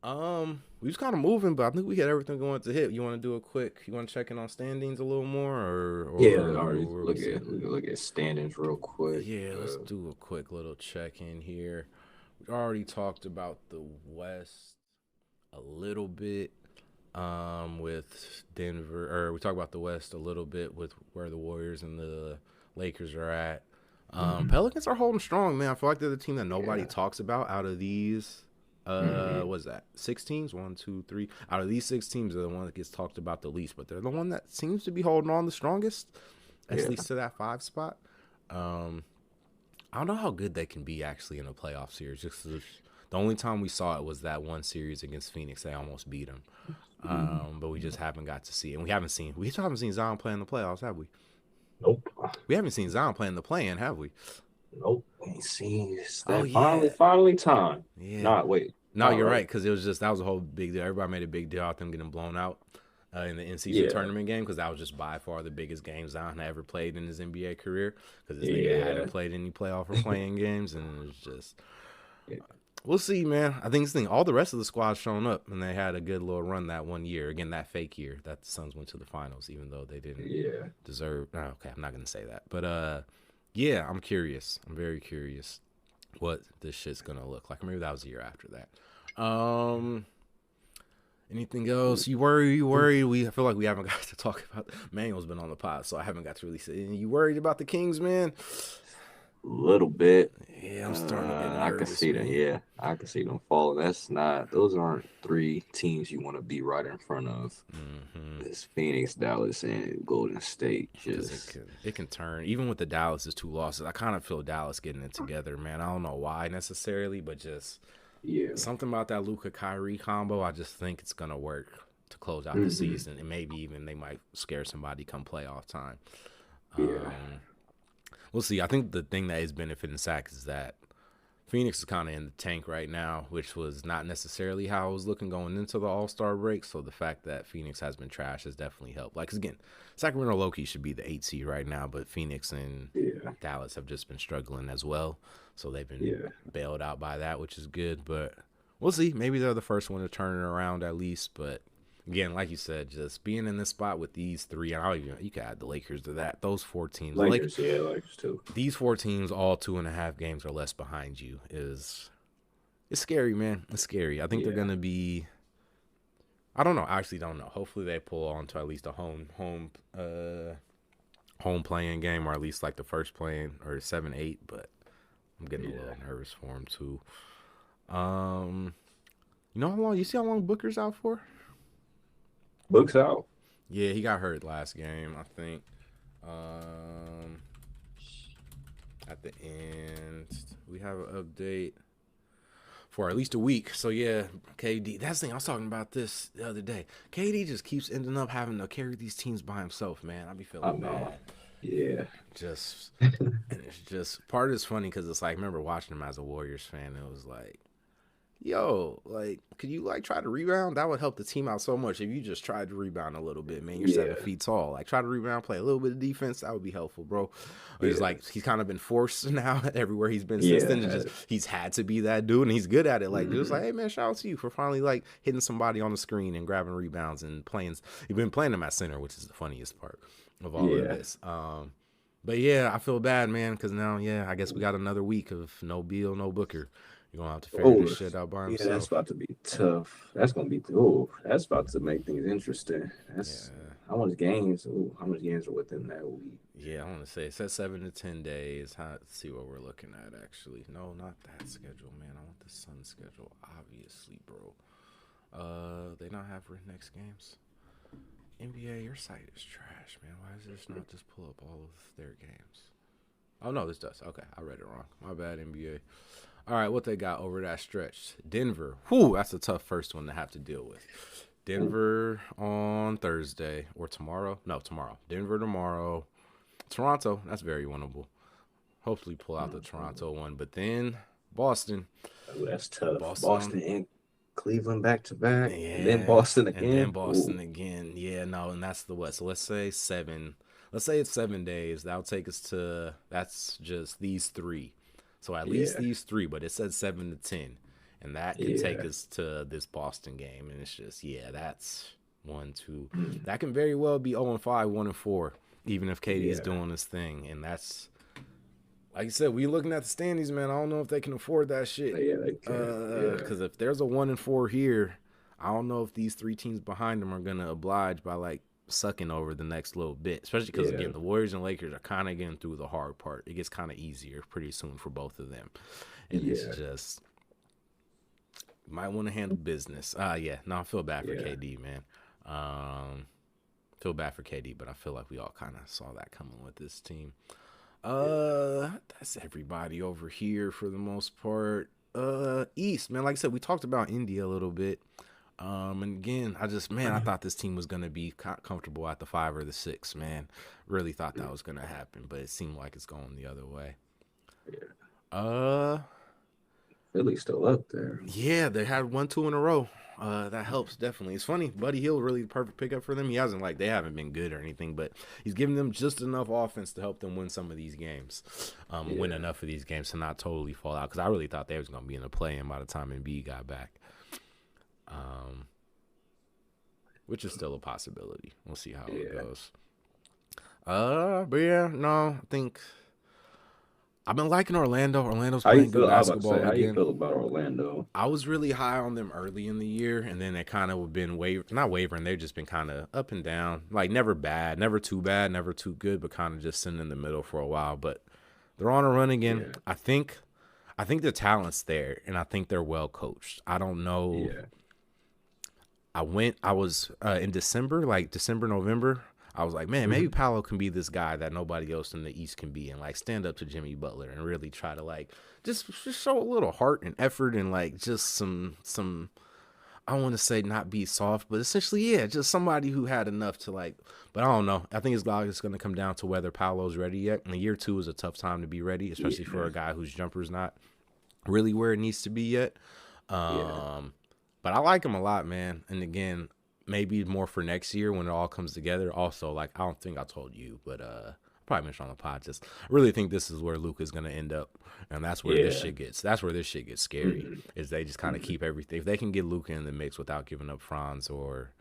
We was kind of moving, but I think we had everything going to hit. You want to do a quick? You want to check in on standings a little more, Yeah, or already where we sit? look at standings real quick. Yeah, let's do a quick little check in here. We already talked about the West a little bit. With Denver, or we talked about the West a little bit with where the Warriors and the Lakers are at. Pelicans are holding strong, man. I feel like they're the team that nobody Yeah. talks about out of these. hmm What's that? 6 teams? One, two, three. Out of these 6 teams, are the one that gets talked about the least, but they're the one that seems to be holding on the strongest, at Yeah. least to that 5 spot. Um, I don't know how good they can be actually in a playoff series. Just 'cause the only time we saw it was that one series against Phoenix. They almost beat them. But we just haven't got to see it. And we still haven't seen Zion play in the playoffs, have we? Nope. We haven't seen Zion play in the play-in, have we? Nope. Ain't seen it's Oh that yeah, finally time. yeah. Not wait. No, Not you're right. right because it was just that was a whole big deal. Everybody made a big deal out them getting blown out in the in-season Yeah. tournament game because that was just by far the biggest game Zion had ever played in his NBA career because this nigga hadn't Yeah. played any playoff or playing games, and it was just Yeah. we'll see, man. I think this thing, all the rest of the squad's shown up, and they had a good little run that one year. Again, that fake year that the Suns went to the finals, even though they didn't Yeah. deserve. Oh, okay, I'm not gonna say that, but yeah, I'm curious. I'm very curious what this shit's gonna look like. Maybe that was a year after that. Anything else? You worry? You worried? I feel like we haven't got to talk about. Manuel's been on the pod, so I haven't got to really say. You worried about the Kings, man? Little bit. Yeah, I'm starting to get I can nervous, see them. man. Yeah, I can see them falling. That's not. Those aren't three teams you want to be right in front of. Mm-hmm. It's Phoenix, Dallas, and Golden State. Because Just it can turn even with the Dallas's 2 losses. I kind of feel Dallas getting it together, man. I don't know why necessarily, but just yeah. something about that Luka Kyrie combo. I just think it's gonna work to close out the hmm season, and maybe even they might scare somebody come playoff time. Yeah. Um, we'll see. I think the thing that is benefiting Sack is that Phoenix is kind of in the tank right now, which was not necessarily how it was looking going into the All Star break. So the fact that Phoenix has been trash has definitely helped. Like, 'cause again, Sacramento Loki should be the 8 seed right now, but Phoenix and Yeah. Dallas have just been struggling as well. So they've been Yeah. bailed out by that, which is good. But we'll see. Maybe they're the first one to turn it around at least. But again, like you said, just being in this spot with these three, and I'll even you can add the Lakers to that. Those 4 teams, like Lakers. Yeah, Lakers too. these 4 teams, all 2.5 games or less behind you, is it's scary, man. It's scary. I think they're Yeah. gonna be. I don't know. I actually don't know. Hopefully they pull on to at least a home playing game, or at least like the first playing or 7-8. But I'm getting a Yeah. little nervous for him too. Um, you know how long? You see how long Booker's out for? Books out. Yeah, he got hurt last game, I think. Um, at the end, we have an update for at least a week. So yeah, KD. That's the thing. I was talking about this the other day. KD just keeps ending up having to carry these teams by himself, man. I be I feeling know. bad. Yeah. Just and it's just part of it's funny because it's like I remember watching him as a Warriors fan. It was like, yo, like, could you like try to rebound? That would help the team out so much if you just tried to rebound a little bit, man. You're Yeah. 7 feet tall. Like, try to rebound, play a little bit of defense. That would be helpful, bro. But it's Yeah. like he's kind of been forced now everywhere he's been since Yeah. then. And just he's had to be that dude, and he's good at it. Like, just like, hmm hey man, shout out to you for finally like hitting somebody on the screen and grabbing rebounds and playing. You've been playing him at center, which is the funniest part of all of Yeah. this. But yeah, I feel bad, man, because now, yeah, I guess we got another week of no Beal, no Booker. You're gonna have to figure Oh, this shit out by yeah. That's himself. about to be tough. That's gonna be. Oh, that's about to make things interesting. That's Yeah, how much games. Oh, how much games are within that week? yeah. I want to say it says 7 to 10 days. Let's see what we're looking at. Actually, no, not that schedule, man. I want the Sun schedule, obviously, bro. They not have written next games. NBA, your site is trash, man. Why does this not just pull up all of their games? Oh no, this does. Okay, I read it wrong. My bad, NBA. All right, what they got over that stretch? Denver. Whew, that's a tough first one to have to deal with. Ooh, Denver on Thursday or tomorrow. No, tomorrow. Denver tomorrow. Toronto. That's very winnable. Hopefully pull out the Toronto one. But then Boston. oh, that's tough. Boston. Boston and Cleveland back to back, and then Yeah. Boston And then again. Ooh, Boston again. Yeah, no, and that's the what. So let's say 7. Let's say it's 7 days. That'll take us to that's just these three. So at least yeah, these three, but it said 7 to 10. and that could take Yeah. us to this Boston game. And it's just, yeah, that's 1-2. Mm. That can very well be 0-5, 1-4, even if KD's Yeah. doing his thing. And that's, like you said, we looking at the standings, man. I don't know if they can afford that shit. Yeah, they can. Yeah. Because if there's a 1-4 here, I don't know if these three teams behind them are gonna oblige by like sucking over the next little bit. Especially because Yeah. again, the Warriors and Lakers are kind of getting through the hard part. It gets kind of easier pretty soon for both of them, and it's Yeah. just you might want to handle business. Yeah, no, I feel bad for Yeah. KD, man. Um, feel bad for KD, but I feel like we all kind of saw that coming with this team. Yeah. That's everybody over here for the most part. East, man. Like I said, we talked about India a little bit. And again, I thought this team was gonna be comfortable at the 5 or the 6. Man, really thought that was gonna happen, but it seemed like it's going the other way. Yeah. Uh, Philly's still up there. yeah, they had 1-2 in a row. That helps definitely. It's funny, Buddy Hill really the perfect pickup for them. He hasn't like they haven't been good or anything, but he's giving them just enough offense to help them win some of these games, win Yeah. enough of these games to not totally fall out. Because I really thought they was gonna be in the play-in by the time N.B.H got back, which is still a possibility. We'll see how it Yeah. goes. But yeah, no, I think I've been liking Orlando. Orlando's How you playing good feel? I was about to say, basketball how you again. feel about Orlando? I was really high on them early in the year, and then they kind of been not wavering. They've just been kind of up and down, like never bad, never too good, but kind of just sitting in the middle for a while. But they're on a run again. Yeah. I think the talent's there, and I think they're well coached. I don't know. Yeah. I was in December, like December, November. I was like, man, maybe Paolo can be this guy that nobody else in the East can be, and like stand up to Jimmy Butler and really try to like just show a little heart and effort and like just some I don't want to say not be soft, but essentially yeah, just somebody who had enough to like. But I don't know. I think it's going to come down to whether Paolo's ready yet. And year 2 is a tough time to be ready, especially for a guy whose jumper's not really where it needs to be yet. Yeah. But I like him a lot, man. And again, maybe more for next year when it all comes together. Also, like I don't think I told you, but probably mentioned on the pod. Just I really think this is where Luka's gonna end up, and that's where this Yeah. shit gets. That's where this shit gets scary. Is they just kind of keep everything. If they can get Luka in the mix without giving up Franz or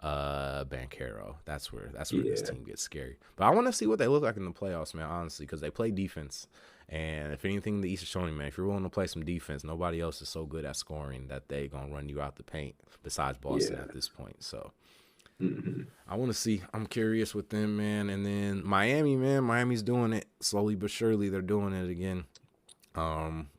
Banchero, that's where this Yeah. team gets scary. But I want to see what they look like in the playoffs, man. Honestly, because they play defense. And if anything, the East is showing, man, if you're willing to play some defense, nobody else is so good at scoring that they gonna run you out the paint besides Boston Yeah. at this point. So Mm-hmm. I want to see. I'm curious with them, man. And then Miami, man, Miami's doing it slowly but surely. They're doing it again.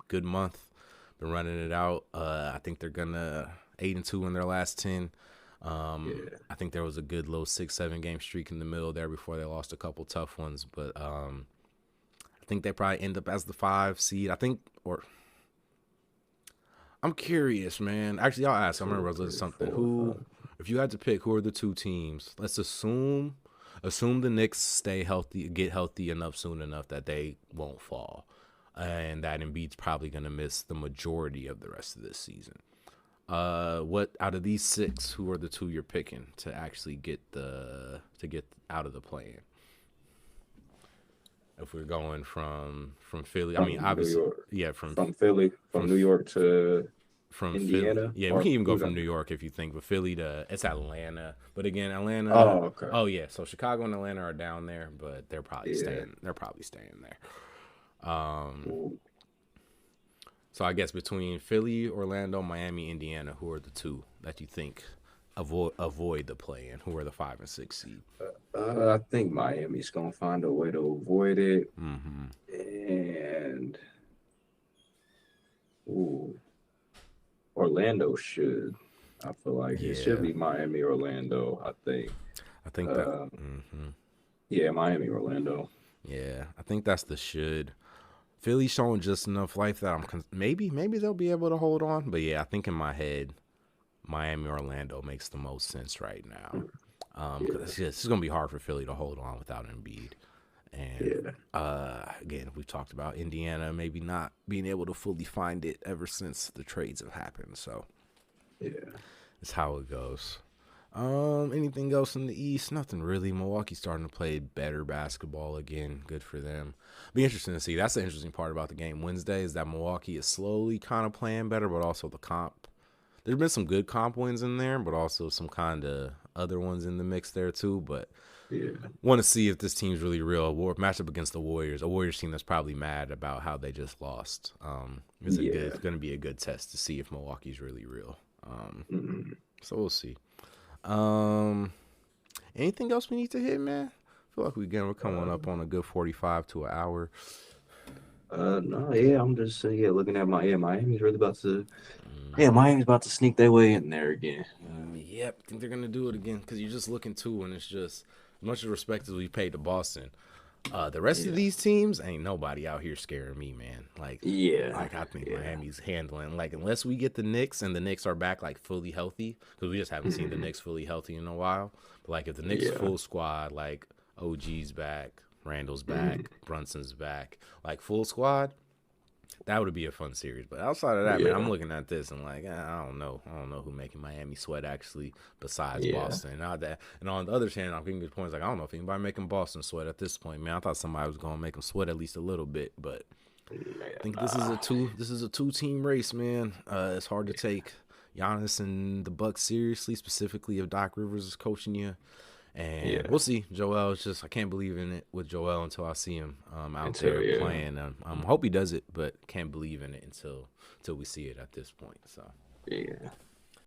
Good month. Been running it out. I think they're gonna 8-2 in their last 10. Yeah. I think there was a good low 6-7 game streak in the middle there before they lost a couple tough ones, but I think they probably end up as the 5 seed. I think, or I'm curious, man. Actually, I'll ask. I remember I was listening to something. 4, 5. If you had to pick, who are the 2 teams? Let's assume the Knicks stay healthy, get healthy enough soon enough that they won't fall, and that Embiid's probably gonna miss the majority of the rest of this season. What out of these 6, who are the 2 you're picking to actually get out of the play-in? If we're going from Philly, I mean, New obviously, York. yeah, From Philly, from New York to from Philly. Indiana. Yeah, we can even go from New York if you think, but Philly to it's Atlanta. But again, Atlanta. Oh, okay. Oh yeah, so Chicago and Atlanta are down there, but they're probably Yeah. staying. They're probably staying there. Ooh. So I guess between Philly, Orlando, Miami, Indiana, who are the 2 that you think avoid the play-in? Who are the 5 and 6 seed? I think Miami's gonna find a way to avoid it, Mm-hmm. and ooh, Orlando should. I feel like it should Yeah, be Miami, Orlando. I think. I think that. Uh, Mm-hmm. yeah, Miami, Orlando. Yeah, I think that's the should. Philly's showing just enough life that maybe they'll be able to hold on. But yeah, I think in my head, Miami, Orlando makes the most sense right now. Because it's going to be hard for Philly to hold on without Embiid. And again, we've talked about Indiana maybe not being able to fully find it ever since the trades have happened. So Yeah. it's how it goes. Anything else in the East? Nothing really. Milwaukee's starting to play better basketball again. Good for them. Be interesting to see. That's the interesting part about the game Wednesday is that Milwaukee is slowly kind of playing better, but also the comp. There's been some good comp wins in there, but also some kind of other ones in the mix there too. But Yeah, want to see if this team's really real. Matchup against the Warriors, a Warriors team that's probably mad about how they just lost. It's yeah. going to be a good test to see if Milwaukee's really real. Mm. So we'll see. Um, Anything else we need to hit, man? I feel like we're coming Uh, up on a good 45 to an hour. no, yeah, I'm just looking at Miami's really about to. Yeah, Miami's about to sneak their way in there again. Yep, I think they're gonna do it again because you're just looking too, and it's just as much respect as we paid to Boston. The rest of Yeah, these teams ain't nobody out here scaring me, man. yeah, Like I think yeah. Miami's handling like unless we get the Knicks and the Knicks are back like fully healthy because we just haven't seen the Mhm. Knicks fully healthy in a while. But like if the Knicks Yeah. full squad, like OG's back, Randall's Mhm. back, Brunson's back, like full squad, that would be a fun series. But outside of that, man, I'm Yeah. looking at this and like I don't know. I don't know who making Miami sweat actually besides Yeah. Boston. Not that. And on the other hand, I'm getting good points. Like I don't know if anybody making Boston sweat at this point, man. I thought somebody was gonna make them sweat at least a little bit, but I Man, think this is nah. a two team race, man. It's hard to take Giannis and the Bucks seriously, specifically if Doc Rivers is coaching you. And Yeah. we'll see. Joel is just I can't believe in it with Joel until I see him out Until there yeah. playing. Hope he does it, but can't believe in it until we see it at this point. So Yeah.